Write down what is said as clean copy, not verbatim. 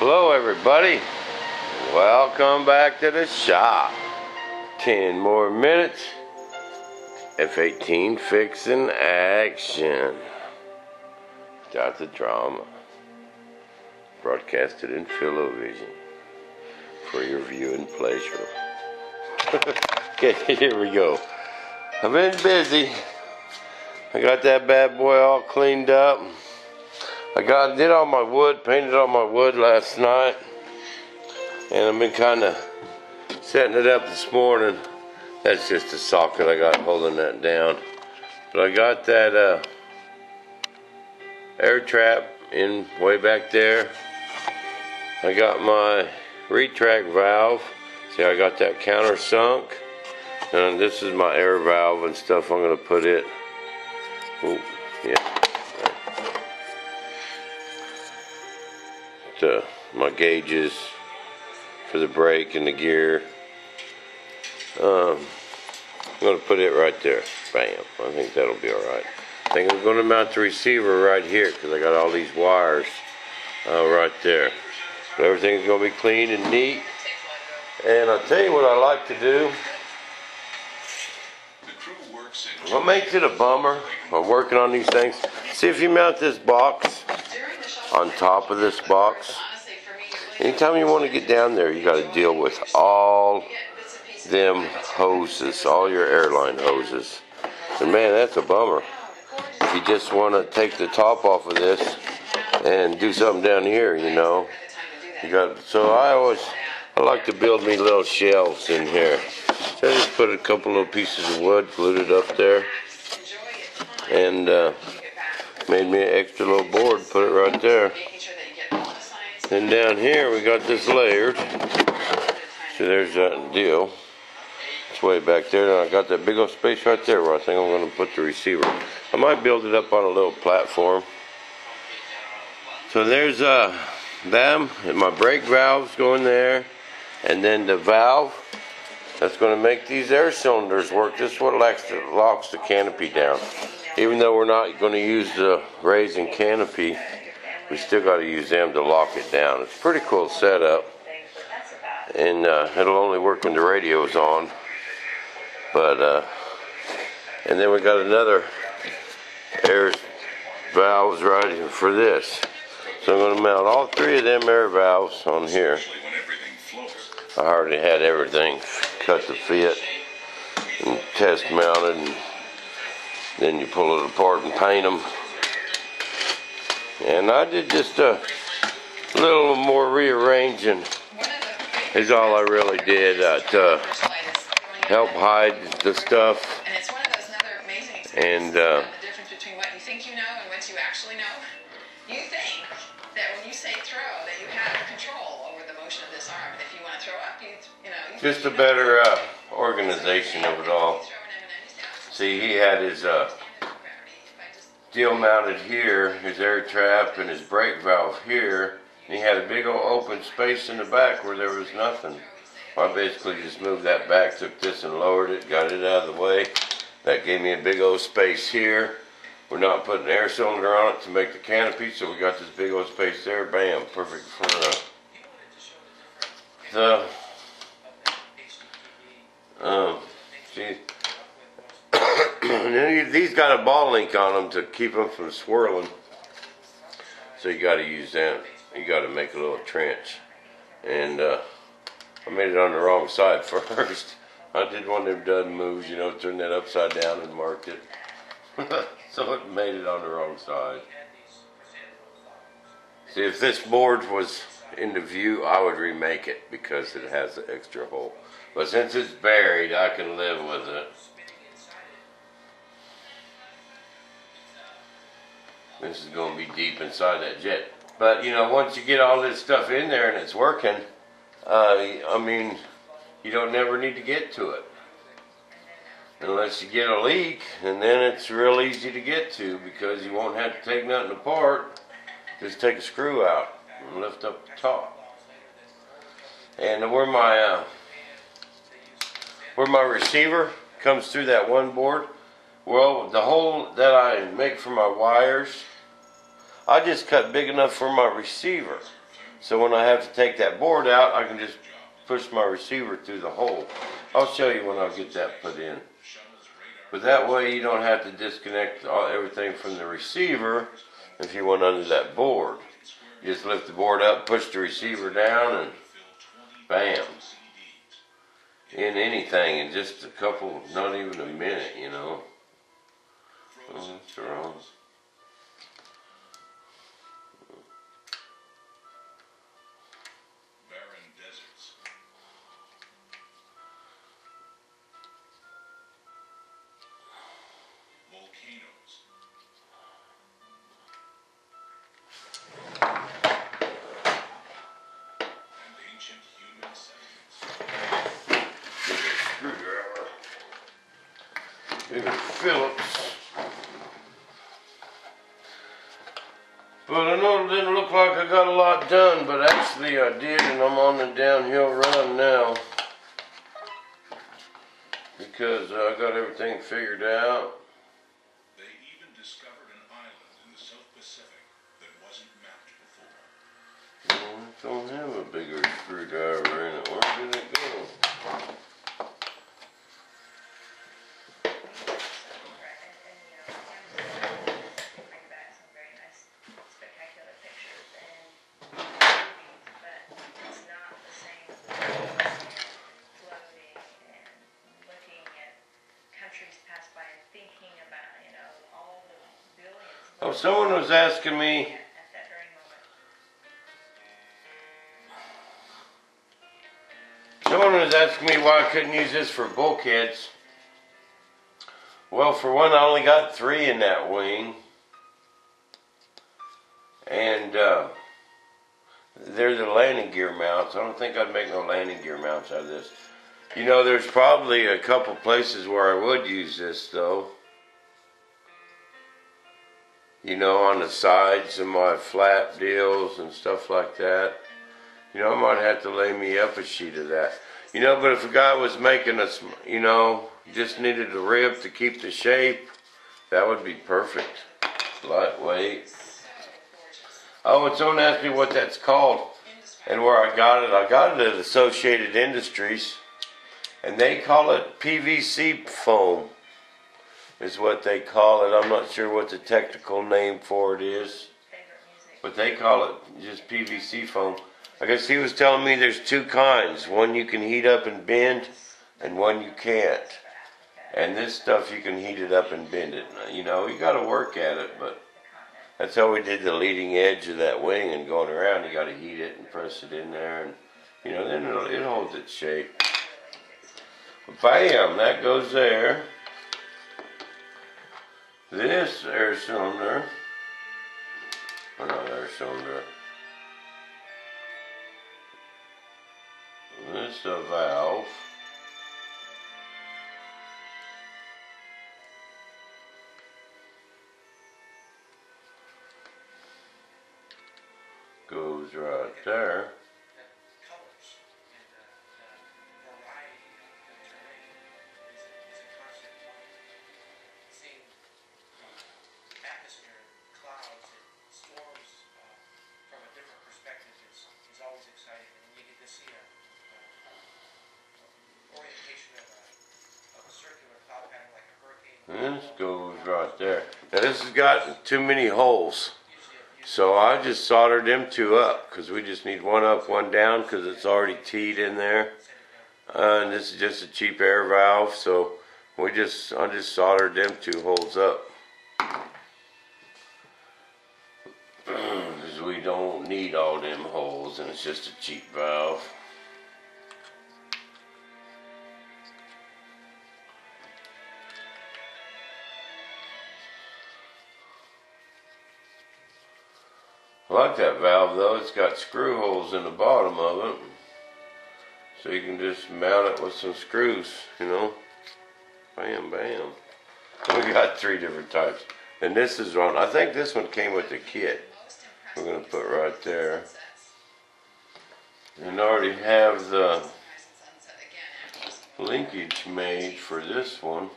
Hello everybody, welcome back to the shop. 10 more minutes, F-18 fixing action. Without the drama. Broadcasted in Philovision for your viewing pleasure. Okay, here we go. I've been busy. I got that bad boy all cleaned up. I did all my wood, painted all my wood last night, and I've been kind of setting it up this morning. That's just a socket I got holding that down. But I got that air trap in way back there. I got my retract valve. See, I got that countersunk, and this is my air valve and stuff. I'm gonna put it. Ooh, yeah. My gauges for the brake and the gear. I'm going to put it right there. Bam. I think that'll be alright. I think I'm going to mount the receiver right here because I got all these wires right there. But everything's going to be clean and neat. And I'll tell you what I like to do. What makes it a bummer on working on these things, see if you mount this box on top of this box, anytime you want to get down there, you got to deal with all them hoses, all your airline hoses. And man, that's a bummer. If you just want to take the top off of this and do something down here, you know. So I like to build me little shelves in here. So I just put a couple of pieces of wood, glued it up there, and made me an extra little board, put it right there. Then down here we got this layered. So there's that deal. It's way back there. And I got that big old space right there where I think I'm going to put the receiver. I might build it up on a little platform. So there's them, and my brake valves going there, and then the valve that's going to make these air cylinders work. This is what locks the canopy down. Even though we're not going to use the raising canopy, we still got to use them to lock it down. It's a pretty cool setup, and it'll only work when the radio's on. But and then we got another air valves right here for this. So I'm going to mount all three of them air valves on here. I already had everything cut to fit and test mounted, and then you pull it apart and paint them. And I did just a little more rearranging is all I really did to help hide the stuff. And the difference between what you think you know and what you actually know. You think that when you say throw that you have control over the motion of this arm. And if you want to throw up, you know. Just a better organization of it all. See, he had his deal mounted here, his air trap and his brake valve here, and he had a big old open space in the back where there was nothing. I basically just moved that back, took this and lowered it, got it out of the way. That gave me a big old space here. We're not putting an air cylinder on it to make the canopy, so we got this big old space there. Bam, perfect for see. And then these got a ball link on them to keep them from swirling. So you got to use them. You got to make a little trench. And I made it on the wrong side first. I did one of them done moves, you know, turned that upside down and marked it. So it made it on the wrong side. See, if this board was in the view, I would remake it because it has the extra hole. But since it's buried, I can live with it. This is going to be deep inside that jet. But, you know, once you get all this stuff in there and it's working, I mean, you don't never need to get to it. Unless you get a leak, and then it's real easy to get to because you won't have to take nothing apart. Just take a screw out and lift up the top. And where my receiver comes through that one board, well, the hole that I make for my wires, I just cut big enough for my receiver. So when I have to take that board out, I can just push my receiver through the hole. I'll show you when I get that put in. But that way you don't have to disconnect everything from the receiver if you went under that board. You just lift the board up, push the receiver down, and bam. In anything in just a couple, not even a minute, you know. Oh, that's wrong. Phillips. But I know it didn't look like I got a lot done, but actually I did, and I'm on the downhill run now. Because I got everything figured out. They even discovered an island in the South Pacific that wasn't mapped before. Well, it don't have a bigger screwdriver in it. Where did it go? Oh, someone was asking me. Someone was asking me why I couldn't use this for bulkheads. Well, for one, I only got 3 in that wing. And they're the landing gear mounts. I don't think I'd make no landing gear mounts out of this. You know, there's probably a couple places where I would use this, though. You know, on the sides of my flap deals and stuff like that. You know, I might have to lay me up a sheet of that. You know, but if a guy was making a, you know, just needed a rib to keep the shape, that would be perfect. Lightweight. Oh, and someone asked me what that's called and where I got it. I got it at Associated Industries, and they call it PVC foam. Is what they call it. I'm not sure what the technical name for it is, but they call it just PVC foam. I guess he was telling me there's 2 kinds. One you can heat up and bend, and one you can't. And this stuff you can heat it up and bend it. You know, you got to work at it, but that's how we did the leading edge of that wing and going around. You got to heat it and press it in there, and you know, then it holds its shape. Bam! That goes there. This air cylinder, or not air cylinder, this is a valve, goes right there. This goes right there. Now this has got too many holes, so I just soldered them 2 up because we just need 1 up, 1 down because it's already teed in there. And this is just a cheap air valve, so I just soldered them 2 holes up because we don't need all them holes, and it's just a cheap valve. I like that valve though. It's got screw holes in the bottom of it, so you can just mount it with some screws, you know. Bam, bam. We got 3 different types, and this is one. I think this one came with the kit. We're gonna put right there, and already have the linkage made for this one.